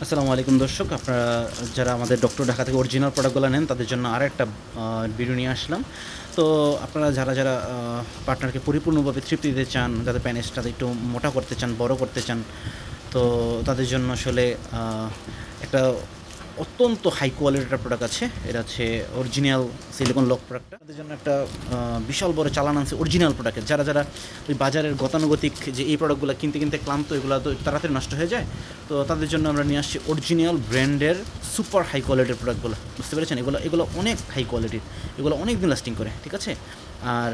আসসালামু আলাইকুম দর্শক, আপনারা যারা আমাদের ডক্টর ঢাকা থেকে অরিজিনাল প্রোডাক্টগুলো নেন তাদের জন্য আরও একটা ভিডিও নিয়ে আসলাম। তো আপনারা যারা যারা পার্টনারকে পরিপূর্ণভাবে তৃপ্তি দিতে চান, যাদের প্যানেজটা একটু মোটা করতে চান, বড় করতে চান, তো তাদের জন্য আসলে একটা অত্যন্ত হাই কোয়ালিটির প্রোডাক্ট আছে। এটা হচ্ছে অরিজিনাল সিলিকন লক প্রোডাক্টটা। তাদের জন্য একটা বিশাল বড় চালান আছে অরিজিনাল প্রোডাক্টের। যারা যারা ওই বাজারের গতানুগতিক যে এই প্রোডাক্টগুলো কিনতে কিনতে ক্লান্ত, এগুলো তো তাড়াতাড়ি নষ্ট হয়ে যায়, তো তাদের জন্য আমরা নিয়ে আসছি অরিজিনাল ব্র্যান্ডের সুপার হাই কোয়ালিটির প্রোডাক্টগুলো। বুঝতে পেরেছেন? এগুলো এগুলো অনেক হাই কোয়ালিটির, এগুলো অনেক দিন লাস্টিং করে, ঠিক আছে? আর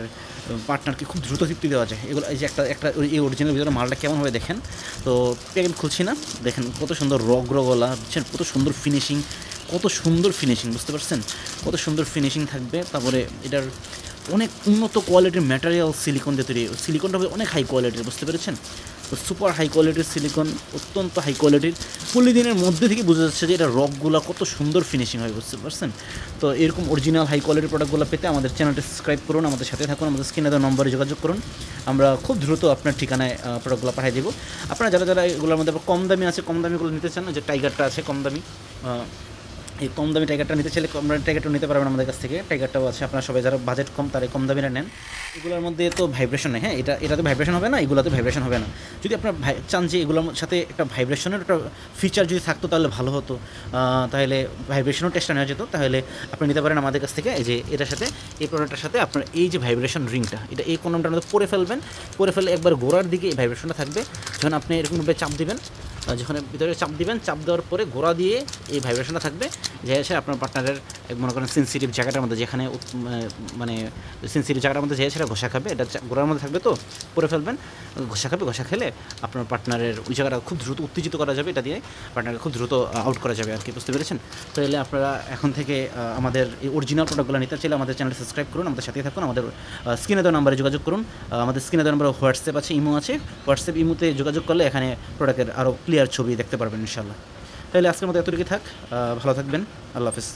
পার্টনারকে খুব দ্রুত তৃপ্তি দেওয়া যায়। এগুলো এই যে একটা একটা এই অরিজিনাল ভিতরে মালটা কেমনভাবে দেখেন, তো প্যাকেট খুলছি না, দেখেন কত সুন্দর রগলা, বুঝছেন? কত সুন্দর ফিনিশিং, কত সুন্দর ফিনিশিং, বুঝতে পারছেন? কত সুন্দর ফিনিশিং থাকবে। তারপরে এটার অনেক উন্নত কোয়ালিটির ম্যাটেরিয়াল সিলিকন দিয়ে তৈরি। সিলিকনটা হবে অনেক হাই কোয়ালিটির, বুঝতে পেরেছেন? তো সুপার হাই কোয়ালিটির সিলিকন, অত্যন্ত হাই কোয়ালিটির। পলিদিনের মধ্যে থেকে বোঝা যাচ্ছে যে এটা রকগুলো কত সুন্দর ফিনিশিং হয়, বুঝতে পারছেন? তো এরকম অরিজিনাল হাই কোয়ালিটির প্রোডাক্টগুলো পেতে আমাদের চ্যানেলটা সাবস্ক্রাইব করুন, আমাদের সাথে থাকুন, আমাদের স্ক্রিনে দেওয়া নম্বরে যোগাযোগ করুন। আমরা খুব দ্রুত আপনার ঠিকানায় প্রোডাক্টগুলো পাঠিয়ে দেবো। আপনারা যারা যারা এগুলোর মধ্যে কম দামি আছে, কম দামিগুলো নিতে চান, যে টাইগারটা আছে কম দামি, এই কম দামি টাইগারটা নিতে চাইলে কম দামি টাইগারটাও নিতে পারবেন আমাদের কাছ থেকে। টাইগারটাও আছে, আপনারা সবাই যারা বাজেট কম তারা কম দামিটা নেন। এগুলোর মধ্যে তো ভাইব্রেশন নেই, হ্যাঁ, এটাতে ভাইব্রেশন হবে না, এগুলোতে ভাইব্রেশন হবে না। যদি আপনার চান যে এগুলোর সাথে একটা ভাইব্রেশনের একটা ফিচার যদি থাকতো তাহলে ভালো হতো, তাহলে ভাইব্রেশনও টেস্টটা নেওয়া যেত, তাহলে আপনি নিতে পারেন আমাদের কাছ থেকে। এই যে এটার সাথে, এই প্রোডাক্টের সাথে আপনার এই যে ভাইব্রেশন রিংটা, এটা এই কন্ডমটার মধ্যে পরে ফেলবেন, পরে ফেলে একবার গোড়ার দিকে এই ভাইব্রেশনটা থাকবে। যখন আপনি এরকমভাবে চাপ দিবেন, যেখানে ভিতরে চাপ দিবেন, চাপ দেওয়ার পরে গোড়া দিয়ে এই ভাইব্রেশনটা থাকবে, যে এসে আপনার পার্টনারের মনে করেন সেন্সিটিভ জায়গাটার মধ্যে, যেখানে মানে সেন্সিটিভ জায়গাটার মধ্যে যে সেটা ঘষা খাবে, এটা গোড়ার মধ্যে থাকবে, তো পরে ফেলবেন, ঘষা খাবে, ঘষা খেলে আপনার পার্টনারের ওই জায়গাটা খুব দ্রুত উত্তেজিত করা যাবে, এটা দিয়ে পার্টনারকে খুব দ্রুত আউট করা যাবে আর কি, বুঝতে পেরেছেন? তাহলে আপনারা এখন থেকে আমাদের এই অরিজিনাল প্রোডাক্টগুলো নিতে চাইলে আমাদের চ্যানেল সাবস্ক্রাইব করুন, আমাদের সাথে থাকুন, আমাদের স্ক্রিনে দেওয়া নাম্বারে যোগাযোগ করুন। আমাদের স্ক্রিনে দেওয়া নাম্বারে হোয়াটসঅ্যাপ আছে, ইমো আছে। হোয়াটসঅ্যাপ ইমোতে যোগাযোগ করলে এখানে প্রোডাক্টের আরও ক্লিয়ার ছবি দেখতে পারবেন ইনশাল্লাহ। তাহলে আজকের মতো এতটুকু থাক, ভালো থাকবেন, আল্লাহ হাফিজ।